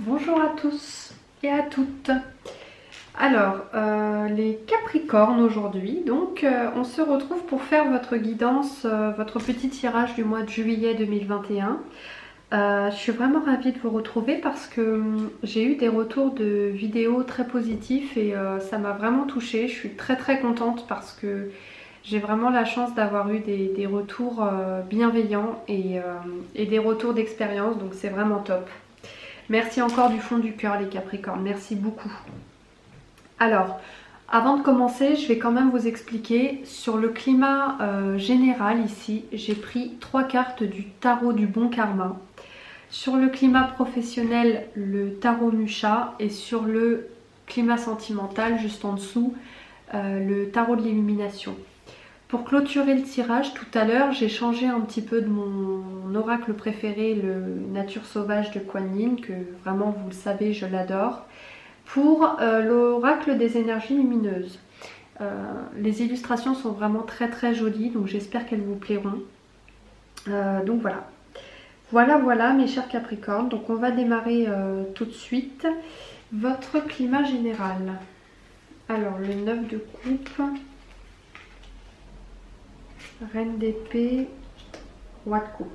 Bonjour à tous et à toutes. Alors, les Capricornes aujourd'hui, donc on se retrouve pour faire votre guidance, votre petit tirage du mois de juillet 2021. Je suis vraiment ravie de vous retrouver parce que j'ai eu des retours de vidéos très positifs et ça m'a vraiment touchée. Je suis très contente parce que j'ai vraiment la chance d'avoir eu des retours bienveillants et des retours d'expérience, donc c'est vraiment top. Merci encore du fond du cœur les Capricornes, merci beaucoup. Alors, avant de commencer, je vais quand même vous expliquer sur le climat général ici. J'ai pris 3 cartes du tarot du bon karma. Sur le climat professionnel, le tarot Musha, et sur le climat sentimental, juste en dessous, le tarot de l'illumination. Pour clôturer le tirage, tout à l'heure, j'ai changé un petit peu de mon oracle préféré, le Nature sauvage de Kuan Yin, que vraiment, vous le savez, je l'adore, pour l'oracle des énergies lumineuses. Les illustrations sont vraiment très jolies, donc j'espère qu'elles vous plairont. Donc voilà. Voilà mes chers Capricornes, donc on va démarrer tout de suite votre climat général. Alors, le 9 de coupe... Reine d'épée, roi de coupe.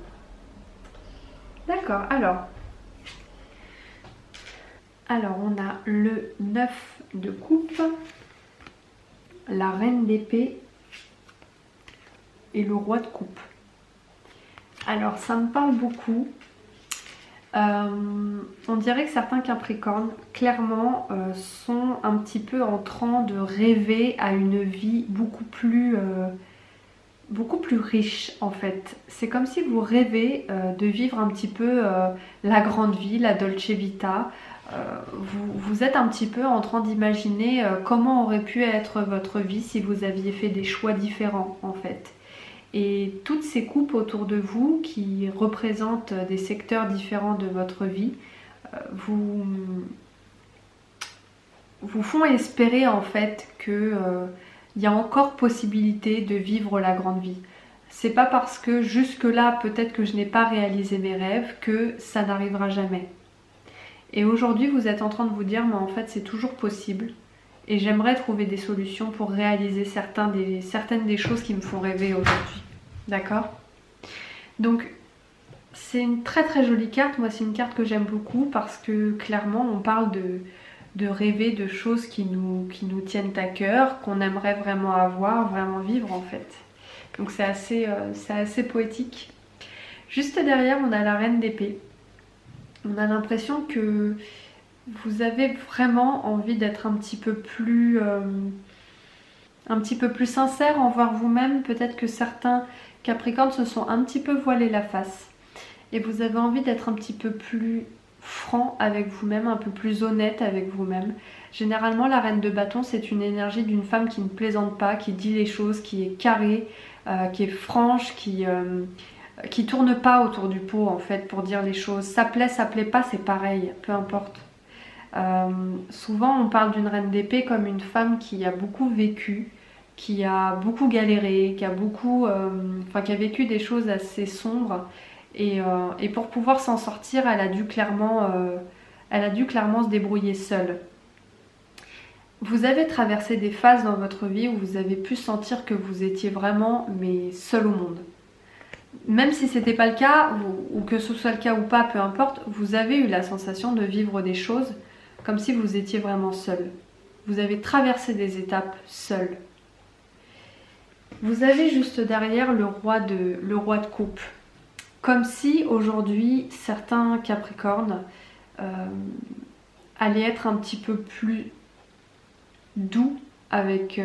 D'accord, alors on a le 9 de coupe, la reine d'épée et le roi de coupe. Alors ça me parle beaucoup. On dirait que certains Capricornes, clairement, sont un petit peu en train de rêver à une vie beaucoup plus riche en fait. C'est comme si vous rêvez de vivre un petit peu la grande vie, la Dolce Vita. Vous êtes un petit peu en train d'imaginer comment aurait pu être votre vie si vous aviez fait des choix différents en fait. Et toutes ces coupes autour de vous qui représentent des secteurs différents de votre vie vous font espérer en fait que il y a encore possibilité de vivre la grande vie. C'est pas parce que jusque-là, peut-être que je n'ai pas réalisé mes rêves, que ça n'arrivera jamais. Et aujourd'hui, vous êtes en train de vous dire, mais en fait, c'est toujours possible. Et j'aimerais trouver des solutions pour réaliser certaines des choses qui me font rêver aujourd'hui. D'accord ? Donc, c'est une très jolie carte. Moi, c'est une carte que j'aime beaucoup parce que clairement, on parle de rêver de choses qui nous tiennent à cœur, qu'on aimerait vraiment avoir, vraiment vivre en fait. Donc c'est assez poétique. Juste derrière, on a la reine d'épée. On a l'impression que vous avez vraiment envie d'être un petit peu plus sincère envers vous-même. Peut-être que certains Capricornes se sont un petit peu voilés la face. Et vous avez envie d'être un petit peu plus franc avec vous-même, un peu plus honnête avec vous-même. Généralement, la reine de bâton, c'est une énergie d'une femme qui ne plaisante pas, qui dit les choses, qui est carrée, qui est franche, qui tourne pas autour du pot en fait pour dire les choses. Ça plaît pas, c'est pareil, peu importe. Souvent, on parle d'une reine d'épée comme une femme qui a beaucoup vécu, qui a beaucoup galéré, qui a vécu des choses assez sombres. Et pour pouvoir s'en sortir, elle a dû clairement se débrouiller seule. Vous avez traversé des phases dans votre vie où vous avez pu sentir que vous étiez vraiment seul au monde. Même si c'était pas le cas, ou que ce soit le cas ou pas, peu importe, vous avez eu la sensation de vivre des choses comme si vous étiez vraiment seul. Vous avez traversé des étapes seul. Vous avez juste derrière le roi de coupe. Comme si aujourd'hui, certains Capricornes allaient être un petit peu plus doux avec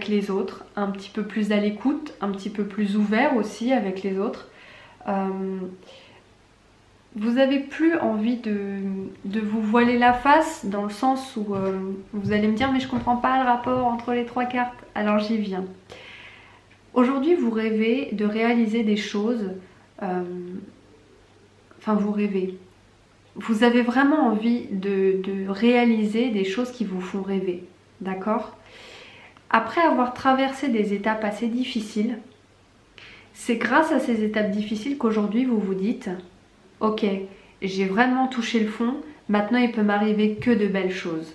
les autres, un petit peu plus à l'écoute, un petit peu plus ouvert aussi avec les autres. Vous avez plus envie de vous voiler la face dans le sens où vous allez me dire mais je comprends pas le rapport entre les 3 cartes. Alors j'y viens. Aujourd'hui, vous rêvez de réaliser des choses, vous rêvez. Vous avez vraiment envie de réaliser des choses qui vous font rêver, d'accord ? Après avoir traversé des étapes assez difficiles, c'est grâce à ces étapes difficiles qu'aujourd'hui vous vous dites « Ok, j'ai vraiment touché le fond, maintenant il peut m'arriver que de belles choses.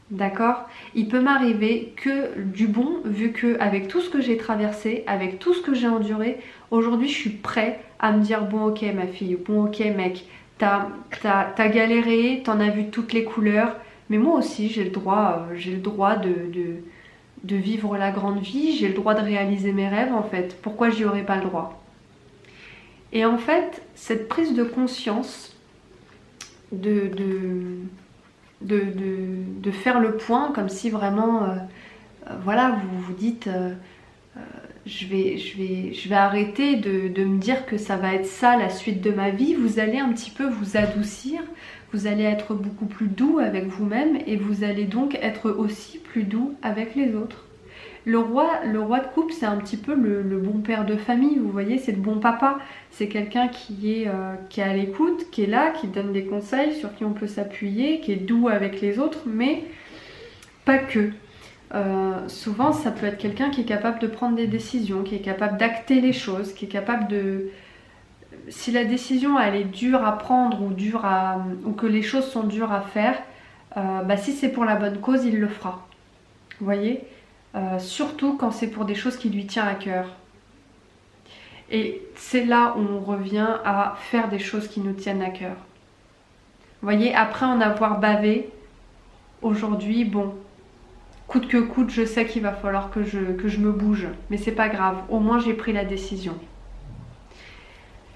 D'accord? Il peut m'arriver que du bon, vu que avec tout ce que j'ai traversé, avec tout ce que j'ai enduré, aujourd'hui je suis prêt à me dire bon ok ma fille, bon ok mec, t'as galéré, t'en as vu toutes les couleurs, mais moi aussi j'ai le droit, de vivre la grande vie, j'ai le droit de réaliser mes rêves en fait. Pourquoi j'y aurais pas le droit? Et en fait, cette prise de conscience de faire le point, comme si vraiment, voilà, vous vous dites, je vais arrêter de me dire que ça va être ça la suite de ma vie. Vous allez un petit peu vous adoucir, vous allez être beaucoup plus doux avec vous-même et vous allez donc être aussi plus doux avec les autres. Le roi de coupe, c'est un petit peu le bon père de famille, vous voyez, c'est le bon papa. C'est quelqu'un qui est à l'écoute, qui est là, qui donne des conseils, sur qui on peut s'appuyer, qui est doux avec les autres, mais pas que. Souvent, ça peut être quelqu'un qui est capable de prendre des décisions, qui est capable d'acter les choses, qui est capable de... Si la décision elle est dure à prendre ou que les choses sont dures à faire, si c'est pour la bonne cause, il le fera. Vous voyez? Surtout quand c'est pour des choses qui lui tiennent à cœur. Et c'est là où on revient à faire des choses qui nous tiennent à cœur. Vous voyez, après en avoir bavé, aujourd'hui, bon, coûte que coûte, je sais qu'il va falloir que je me bouge. Mais c'est pas grave, au moins j'ai pris la décision.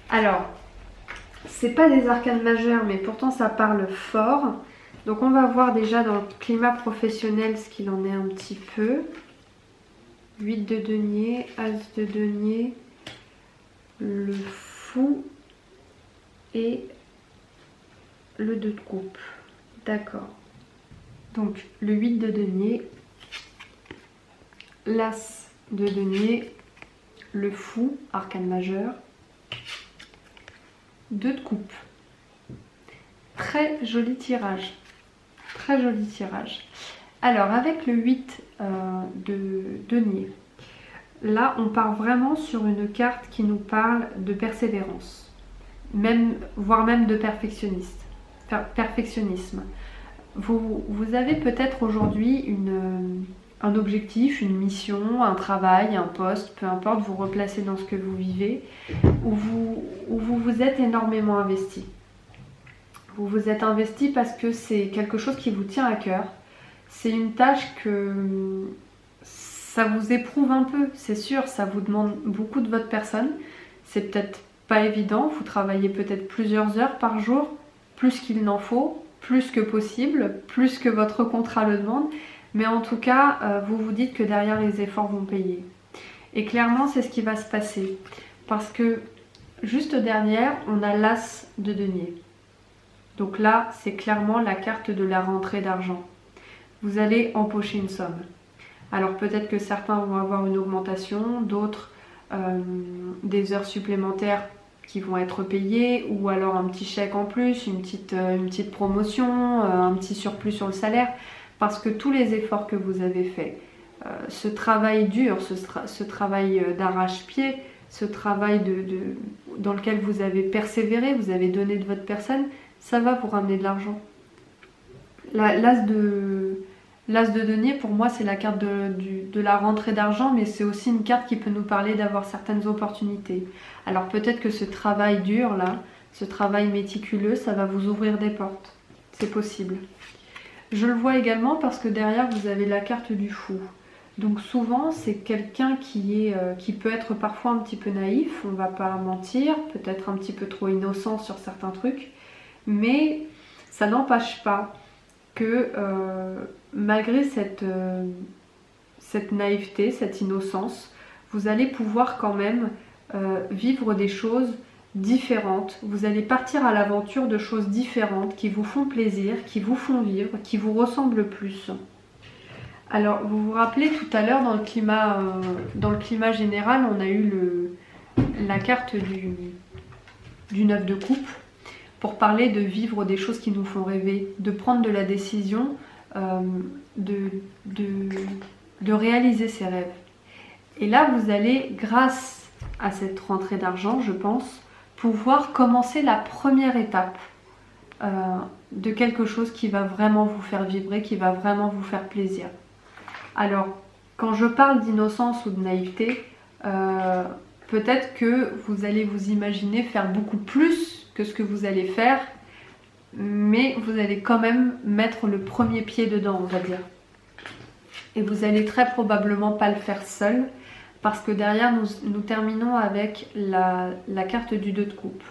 Alors, c'est pas des arcanes majeures, mais pourtant ça parle fort. Donc on va voir déjà dans le climat professionnel ce qu'il en est un petit peu. 8 de denier, as de denier, le fou et le 2 de coupe. D'accord. Donc le 8 de denier, l'as de denier, le fou, arcane majeur, 2 de coupe. Très joli tirage. Très joli tirage. Alors avec le 8 de denier, là on part vraiment sur une carte qui nous parle de persévérance, voire même de perfectionnisme. Vous avez peut-être aujourd'hui un objectif, une mission, un travail, un poste, peu importe, vous replacez dans ce que vous vivez, où vous vous êtes énormément investi. Vous vous êtes investi parce que c'est quelque chose qui vous tient à cœur. C'est une tâche que ça vous éprouve un peu, c'est sûr, ça vous demande beaucoup de votre personne. C'est peut-être pas évident, vous travaillez peut-être plusieurs heures par jour, plus qu'il n'en faut, plus que possible, plus que votre contrat le demande. Mais en tout cas, vous vous dites que derrière les efforts vont payer. Et clairement, c'est ce qui va se passer. Parce que juste derrière, on a l'as de denier. Donc là, c'est clairement la carte de la rentrée d'argent. Vous allez empocher une somme. Alors peut-être que certains vont avoir une augmentation, d'autres des heures supplémentaires qui vont être payées, ou alors un petit chèque en plus, une petite promotion, un petit surplus sur le salaire, parce que tous les efforts que vous avez faits, ce travail dur, ce travail d'arrache-pied, ce travail dans lequel vous avez persévéré, vous avez donné de votre personne, ça va vous ramener de l'argent. L'as de denier, pour moi, c'est la carte de la rentrée d'argent, mais c'est aussi une carte qui peut nous parler d'avoir certaines opportunités. Alors peut-être que ce travail dur, là, ce travail méticuleux, ça va vous ouvrir des portes. C'est possible. Je le vois également parce que derrière, vous avez la carte du fou. Donc souvent, c'est quelqu'un qui peut être parfois un petit peu naïf, on va pas mentir, peut-être un petit peu trop innocent sur certains trucs, mais ça n'empêche pas que malgré cette naïveté, cette innocence, vous allez pouvoir quand même vivre des choses différentes. Vous allez partir à l'aventure de choses différentes qui vous font plaisir, qui vous font vivre, qui vous ressemblent plus. Alors, vous vous rappelez tout à l'heure dans le climat général, on a eu la carte du 9 de coupe pour parler de vivre des choses qui nous font rêver, de prendre de la décision, de réaliser ses rêves. Et là, vous allez, grâce à cette rentrée d'argent, je pense, pouvoir commencer la première étape euh, de quelque chose qui va vraiment vous faire vibrer, qui va vraiment vous faire plaisir. Alors, quand je parle d'innocence ou de naïveté, peut-être que vous allez vous imaginer faire beaucoup plus que ce que vous allez faire, mais vous allez quand même mettre le premier pied dedans, on va dire. Et vous allez très probablement pas le faire seul, parce que derrière nous terminons avec la carte du 2 de coupe.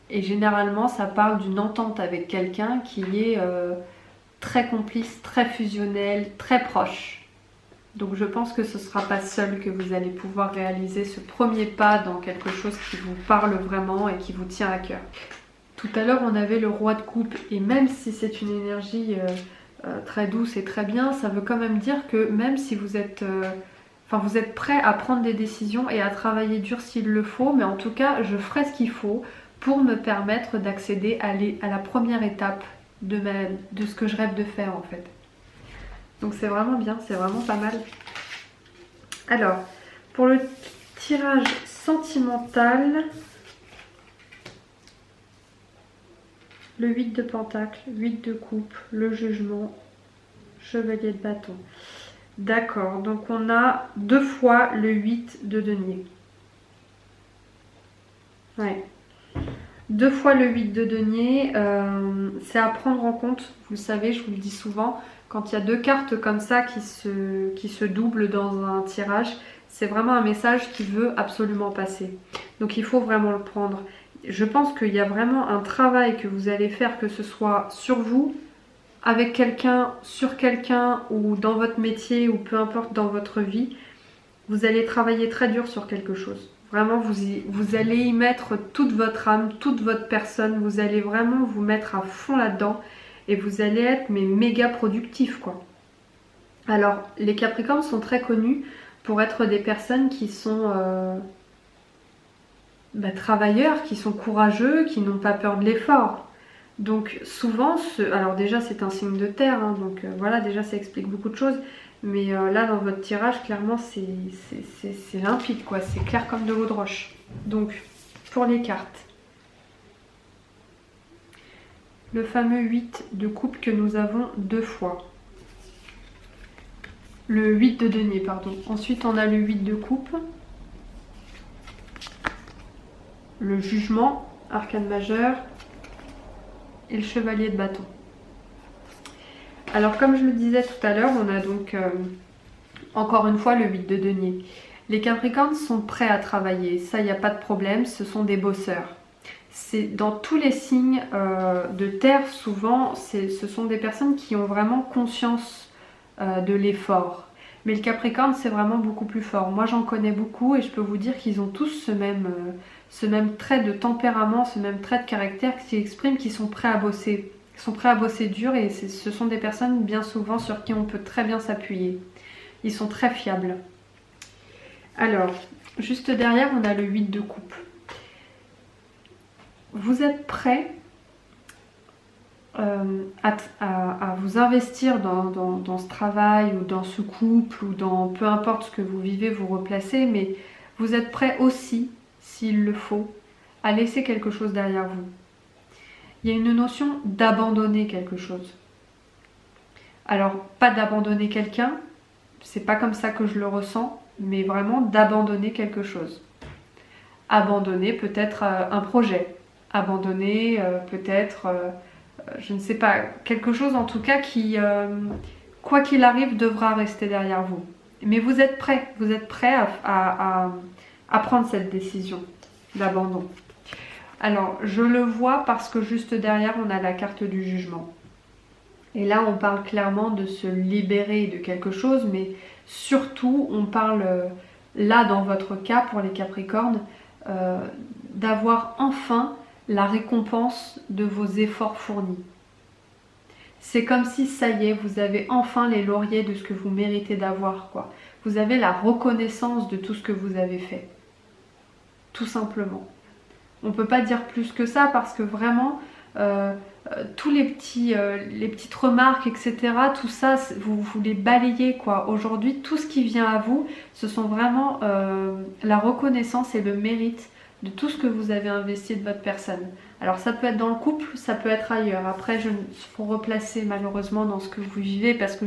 Et généralement ça parle d'une entente avec quelqu'un qui est très complice, très fusionnel, très proche. Donc je pense que ce ne sera pas seul que vous allez pouvoir réaliser ce premier pas dans quelque chose qui vous parle vraiment et qui vous tient à cœur. Tout à l'heure on avait le roi de coupe, et même si c'est une énergie très douce et très bien, ça veut quand même dire que même si vous êtes prêt à prendre des décisions et à travailler dur s'il le faut, mais en tout cas je ferai ce qu'il faut pour me permettre d'accéder à la première étape de ce que je rêve de faire en fait. Donc c'est vraiment bien, c'est vraiment pas mal. Alors, pour le tirage sentimental, le 8 de pentacle, 8 de coupe, le jugement, chevalier de bâton. D'accord, donc on a 2 fois le 8 de denier. Ouais. 2 fois le 8 de denier, c'est à prendre en compte, vous le savez, je vous le dis souvent, quand il y a 2 cartes comme ça qui se doublent dans un tirage, c'est vraiment un message qui veut absolument passer. Donc il faut vraiment le prendre. Je pense qu'il y a vraiment un travail que vous allez faire, que ce soit sur vous, avec quelqu'un, sur quelqu'un, ou dans votre métier, ou peu importe dans votre vie. Vous allez travailler très dur sur quelque chose. Vraiment, vous allez y mettre toute votre âme, toute votre personne. Vous allez vraiment vous mettre à fond là-dedans. Et vous allez être méga productif, quoi. Alors, les Capricornes sont très connus pour être des personnes qui sont travailleurs, qui sont courageux, qui n'ont pas peur de l'effort. Donc souvent, alors déjà c'est un signe de terre, hein, donc voilà, déjà ça explique beaucoup de choses. Mais là dans votre tirage, clairement c'est limpide, quoi, c'est clair comme de l'eau de roche. Donc, pour les cartes, le fameux 8 de coupe que nous avons 2 fois. Le 8 de denier, pardon. Ensuite on a le 8 de coupe. Le jugement, arcane majeur. Et le chevalier de bâton. Alors comme je le disais tout à l'heure, on a donc encore une fois le 8 de denier. Les Capricornes sont prêts à travailler, ça il n'y a pas de problème, ce sont des bosseurs. C'est dans tous les signes de terre, souvent ce sont des personnes qui ont vraiment conscience de l'effort. Mais le Capricorne c'est vraiment beaucoup plus fort. Moi j'en connais beaucoup et je peux vous dire qu'ils ont tous ce même trait de tempérament, ce même trait de caractère qui exprime qu'ils sont prêts à bosser. Ils sont prêts à bosser dur et ce sont des personnes bien souvent sur qui on peut très bien s'appuyer. Ils sont très fiables. Alors, juste derrière, on a le 8 de coupe. Vous êtes prêts à vous investir dans ce travail ou dans ce couple ou dans peu importe ce que vous vivez, vous replacez, mais vous êtes prêts aussi, s'il le faut, à laisser quelque chose derrière vous. Il y a une notion d'abandonner quelque chose. Alors, pas d'abandonner quelqu'un, c'est pas comme ça que je le ressens, mais vraiment d'abandonner quelque chose. Abandonner peut-être un projet, abandonner peut-être, je ne sais pas, quelque chose en tout cas qui, quoi qu'il arrive, devra rester derrière vous. Mais vous êtes prêts à prendre cette décision d'abandon. Alors, je le vois parce que juste derrière, on a la carte du jugement. Et là, on parle clairement de se libérer de quelque chose, mais surtout, on parle, là, dans votre cas, pour les Capricornes, d'avoir enfin la récompense de vos efforts fournis. C'est comme si, ça y est, vous avez enfin les lauriers de ce que vous méritez d'avoir, quoi. Vous avez la reconnaissance de tout ce que vous avez fait. Tout simplement. On ne peut pas dire plus que ça parce que vraiment, tous les petites remarques, etc., tout ça, vous les balayez, quoi. Aujourd'hui, tout ce qui vient à vous, ce sont vraiment la reconnaissance et le mérite de tout ce que vous avez investi de votre personne. Alors ça peut être dans le couple, ça peut être ailleurs. Après, il faut replacer malheureusement dans ce que vous vivez parce que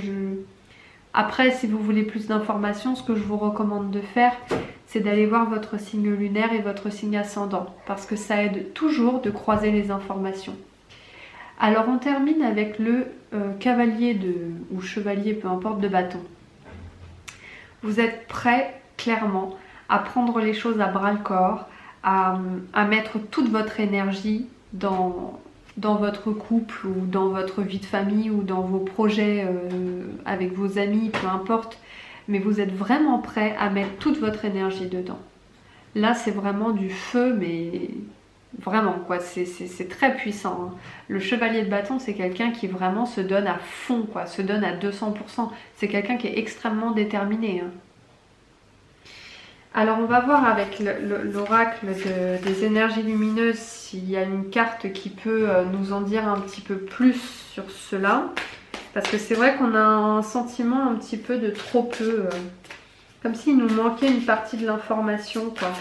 Après, si vous voulez plus d'informations, ce que je vous recommande de faire, c'est d'aller voir votre signe lunaire et votre signe ascendant parce que ça aide toujours de croiser les informations. Alors on termine avec le cavalier ou chevalier, peu importe, de bâton. Vous êtes prêt, clairement, à prendre les choses à bras-le-corps, à mettre toute votre énergie dans votre couple ou dans votre vie de famille ou dans vos projets avec vos amis, peu importe. Mais vous êtes vraiment prêt à mettre toute votre énergie dedans. Là, c'est vraiment du feu, mais vraiment, quoi. C'est très puissant. Hein. Le chevalier de bâton, c'est quelqu'un qui vraiment se donne à fond, quoi, se donne à 200%. C'est quelqu'un qui est extrêmement déterminé. Hein. Alors on va voir avec l'oracle des énergies lumineuses s'il y a une carte qui peut nous en dire un petit peu plus sur cela. Parce que c'est vrai qu'on a un sentiment un petit peu de trop peu. Comme s'il nous manquait une partie de l'information, quoi.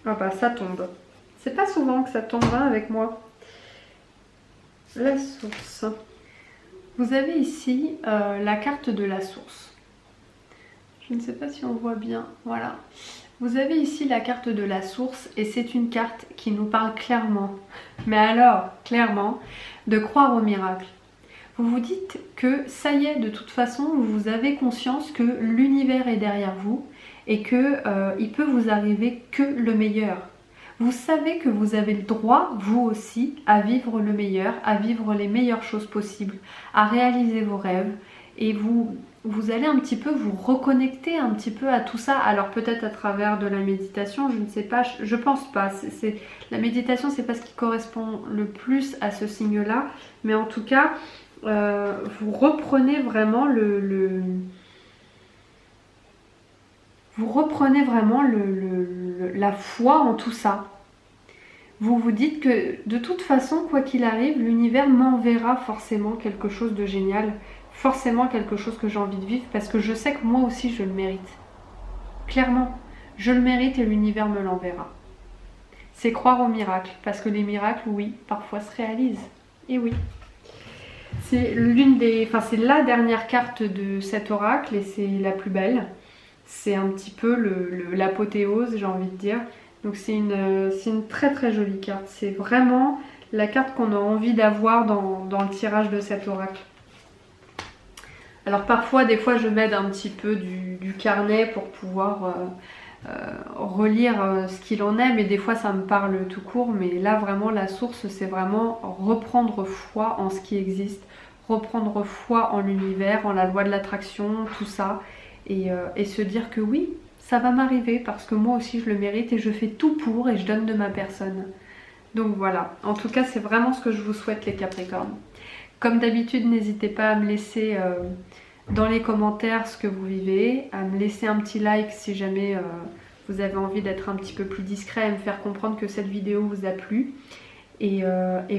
Ah bah ça tombe. C'est pas souvent que ça tombe hein, avec moi. La source. Vous avez ici la carte de la source. Je ne sais pas si on voit bien, voilà. Vous avez ici la carte de la source et c'est une carte qui nous parle clairement, mais alors clairement, de croire au miracle. Vous vous dites que ça y est, de toute façon, vous avez conscience que l'univers est derrière vous et qu'il peut vous arriver que le meilleur. Vous savez que vous avez le droit, vous aussi, à vivre le meilleur, à vivre les meilleures choses possibles, à réaliser vos rêves et vous allez un petit peu vous reconnecter un petit peu à tout ça. Alors peut-être à travers de la méditation, je ne sais pas, je pense pas. La méditation, c'est pas ce qui correspond le plus à ce signe-là, mais en tout cas, vous reprenez vraiment la foi en tout ça. Vous vous dites que de toute façon, quoi qu'il arrive, l'univers m'enverra forcément quelque chose de génial, forcément quelque chose que j'ai envie de vivre, parce que je sais que moi aussi je le mérite. Clairement, je le mérite et l'univers me l'enverra. C'est croire au miracle, parce que les miracles, oui, parfois se réalisent. Et oui. C'est c'est la dernière carte de cet oracle et c'est la plus belle. C'est un petit peu l'apothéose, j'ai envie de dire. Donc c'est une très très jolie carte. C'est vraiment la carte qu'on a envie d'avoir dans le tirage de cet oracle. Alors parfois, des fois, je m'aide un petit peu du carnet pour pouvoir relire ce qu'il en est, mais des fois ça me parle tout court. Mais là, vraiment, la source, c'est vraiment reprendre foi en ce qui existe, reprendre foi en l'univers, en la loi de l'attraction, tout ça, et se dire que oui, ça va m'arriver parce que moi aussi je le mérite et je fais tout pour et je donne de ma personne. Donc voilà, en tout cas c'est vraiment ce que je vous souhaite les Capricornes. Comme d'habitude, n'hésitez pas à me laisser dans les commentaires ce que vous vivez, à me laisser un petit like si jamais vous avez envie d'être un petit peu plus discret et me faire comprendre que cette vidéo vous a plu. Et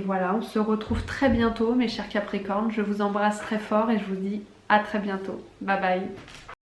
voilà, on se retrouve très bientôt mes chers Capricornes, je vous embrasse très fort et je vous dis à très bientôt. Bye bye.